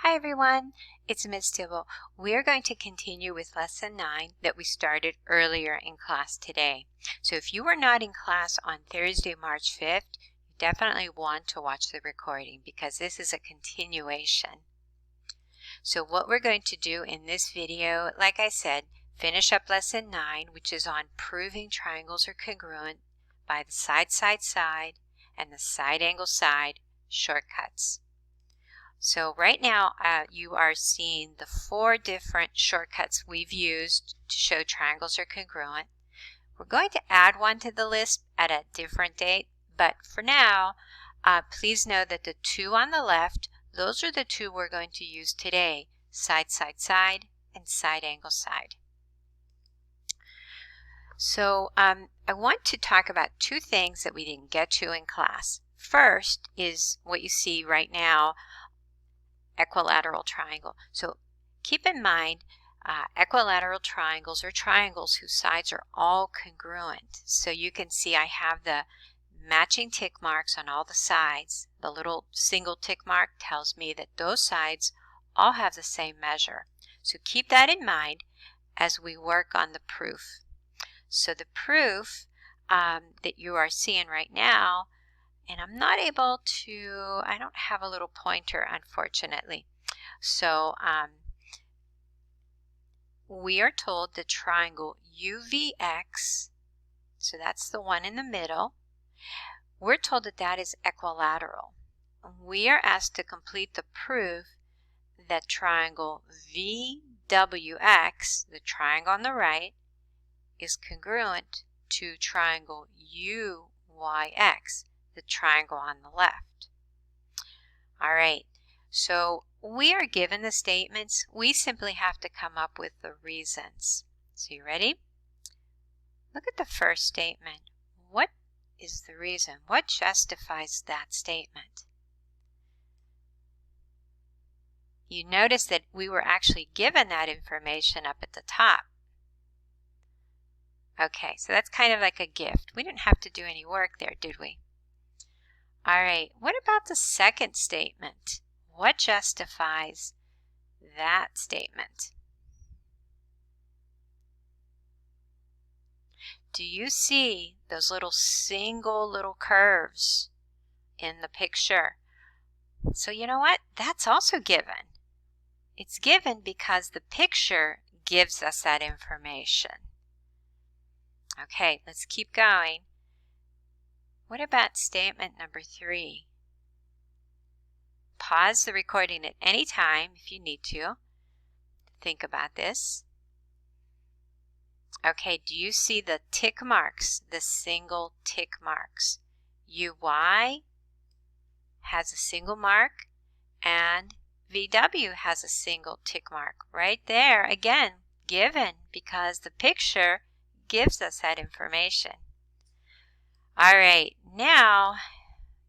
Hi everyone, it's Ms. Tibble. We are going to continue with Lesson 9 that we started earlier in class today. So if you were not in class on Thursday, March 5th, you definitely want to watch the recording because this is a continuation. So what we're going to do in this video, like I said, finish up Lesson 9, which is on proving triangles are congruent by the side, side, side, and the side angle side shortcuts. So right now you are seeing the 4 different shortcuts we've used to show triangles are congruent. We're going to add one to the list at a different date, but for now, please know that the 2 on the left, those are the 2 we're going to use today, side, side, side, and side angle side. So I want to talk about 2 things that we didn't get to in class. First is what you see right now, equilateral triangle. So keep in mind equilateral triangles are triangles whose sides are all congruent. So you can see I have the matching tick marks on all the sides. The little single tick mark tells me that those sides all have the same measure. So keep that in mind as we work on the proof. So the proof that you are seeing right now, and I'm not able to, I don't have a little pointer unfortunately. So we are told the triangle UVX, so that's the one in the middle, we're told that that is equilateral. We are asked to complete the proof that triangle VWX, the triangle on the right, is congruent to triangle UYX, the triangle on the left. All right, so we are given the statements. We simply have to come up with the reasons. So you ready? Look at the first statement. What is the reason? What justifies that statement? You notice that we were actually given that information up at the top. Okay, so that's kind of like a gift. We didn't have to do any work there, did we? All right, what about the second statement? What justifies that statement? Do you see those single little curves in the picture? So you know what? That's also given. It's given because the picture gives us that information. Okay, let's keep going. What about statement number 3? Pause the recording at any time if you need to. Think about this. Okay, do you see the tick marks, the single tick marks? UY has a single mark and VW has a single tick mark right there. Again, given because the picture gives us that information. All right, now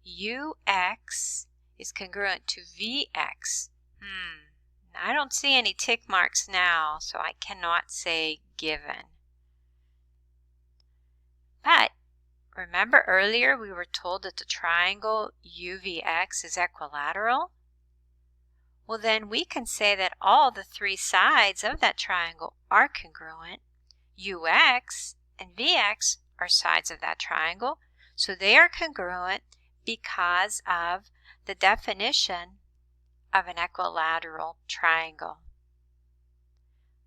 UX is congruent to VX. I don't see any tick marks now, so I cannot say given. But remember earlier we were told that the triangle UVX is equilateral? Well, then we can say that all the 3 sides of that triangle are congruent. UX and VX are sides of that triangle, so they are congruent because of the definition of an equilateral triangle.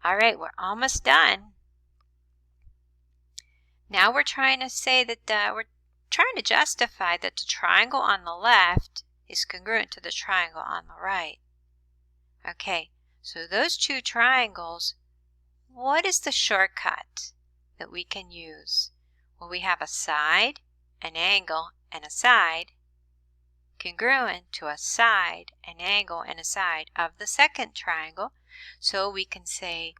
All right, we're almost done. Now we're trying to say that we're trying to justify that the triangle on the left is congruent to the triangle on the right. Okay, so those 2 triangles, what is the shortcut that we can use? Well, we have a side, an angle, and a side congruent to a side, an angle, and a side of the second triangle. So we can say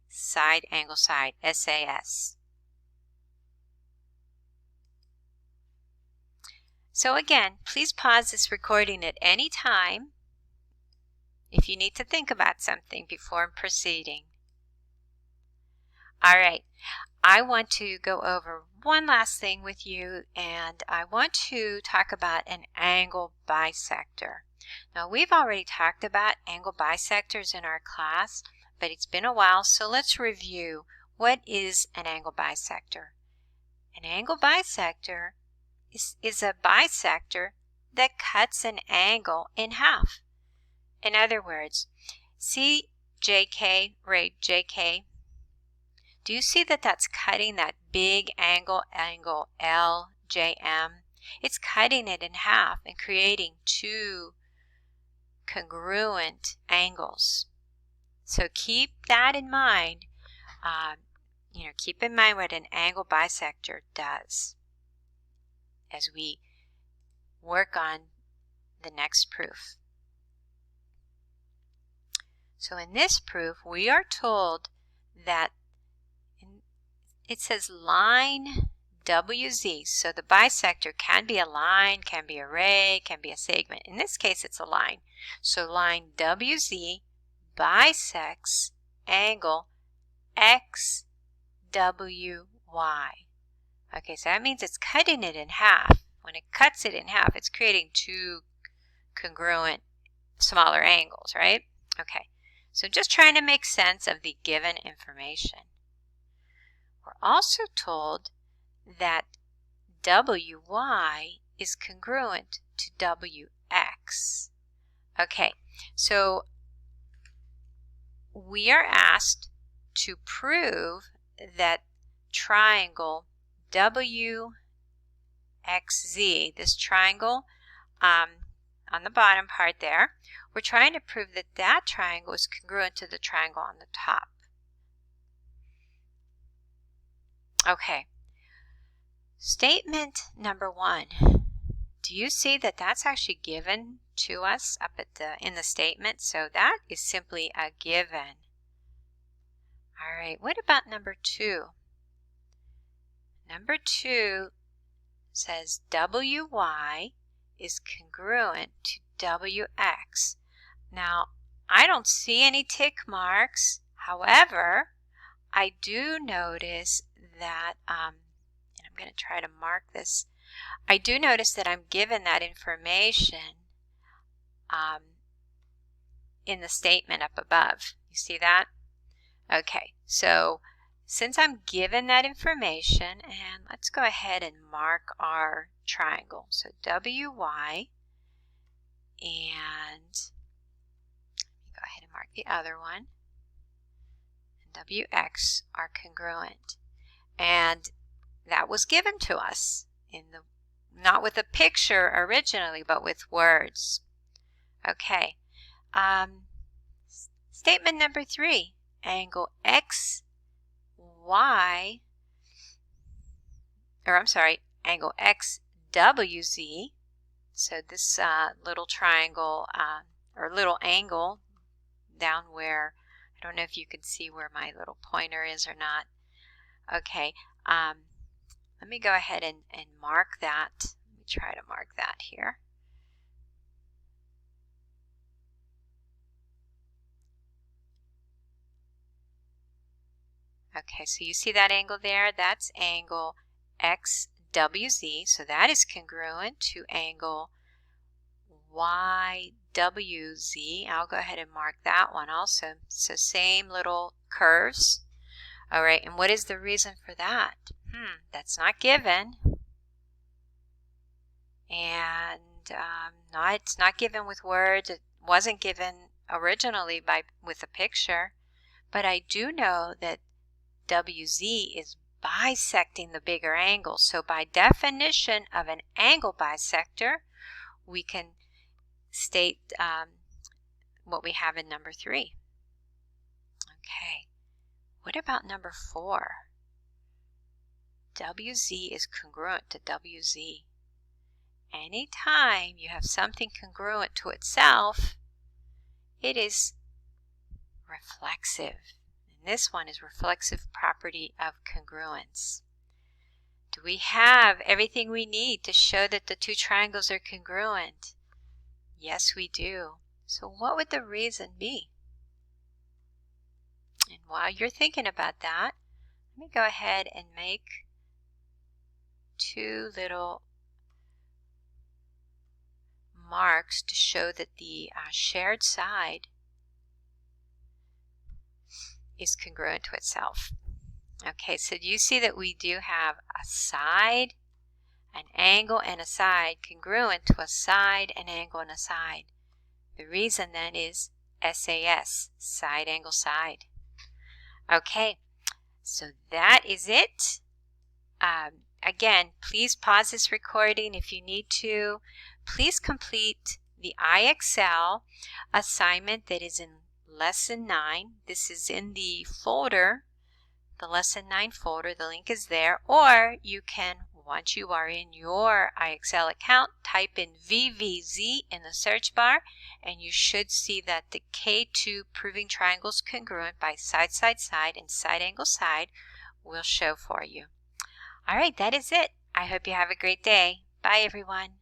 side, angle, side, SAS. So again, please pause this recording at any time if you need to think about something before proceeding. All right, I want to go over one last thing with you, and I want to talk about an angle bisector. Now we've already talked about angle bisectors in our class, but it's been a while, so let's review. What is an angle bisector? An angle bisector is a bisector that cuts an angle in half. In other words, see JK, right, JK? Do you see that that's cutting that big angle LJM? It's cutting it in half and creating two congruent angles. So keep that in mind. Keep in mind what an angle bisector does as we work on the next proof. So in this proof, we are told that it says line WZ. So the bisector can be a line, can be a ray, can be a segment. In this case, it's a line. So line WZ bisects angle XWY. Okay, so that means it's cutting it in half. When it cuts it in half, it's creating two congruent smaller angles, right? Okay, so just trying to make sense of the given information. We're also told that WY is congruent to WX. Okay, so we are asked to prove that triangle WXZ, this triangle on the bottom part there, we're trying to prove that that triangle is congruent to the triangle on the top. Okay, statement number 1. Do you see that that's actually given to us up at in the statement? So that is simply a given. All right, what about number 2? Number 2 says WY is congruent to WX. Now, I don't see any tick marks. However, I do notice that, and I'm going to try to mark this, I do notice that I'm given that information in the statement up above. You see that? Okay, so since I'm given that information, and let's go ahead and mark our triangle. So WY, and go ahead and mark the other one, and WX are congruent. And that was given to us in the, not with a picture originally, but with words. Okay. Statement number 3, angle angle XWZ. So this little triangle or little angle down where, I don't know if you can see where my little pointer is or not. Okay, let me go ahead and mark that. Let me try to mark that here. Okay, so you see that angle there? That's angle XWZ. So that is congruent to angle YWZ. I'll go ahead and mark that one also. So same little curves. All right, and what is the reason for that? That's not given. And it's not given with words. It wasn't given originally with a picture. But I do know that WZ is bisecting the bigger angle. So by definition of an angle bisector, we can state what we have in number 3. Okay, what about number 4? WZ is congruent to WZ. Anytime you have something congruent to itself, it is reflexive. And this one is reflexive property of congruence. Do we have everything we need to show that the two triangles are congruent? Yes, we do. So what would the reason be? And while you're thinking about that, let me go ahead and make 2 little marks to show that the shared side is congruent to itself. Okay, so do you see that we do have a side, an angle, and a side congruent to a side, an angle, and a side? The reason then is SAS, side, angle, side. Okay, so that is it. Again, please pause this recording if you need to. Please complete the IXL assignment that is in Lesson 9. This is in the folder, the Lesson 9 folder. The link is there. Or you can, once you are in your IXL account, type in VVZ in the search bar, and you should see that the K2 Proving Triangles Congruent by Side, Side, Side, and Side, Angle, Side will show for you. All right, that is it. I hope you have a great day. Bye, everyone.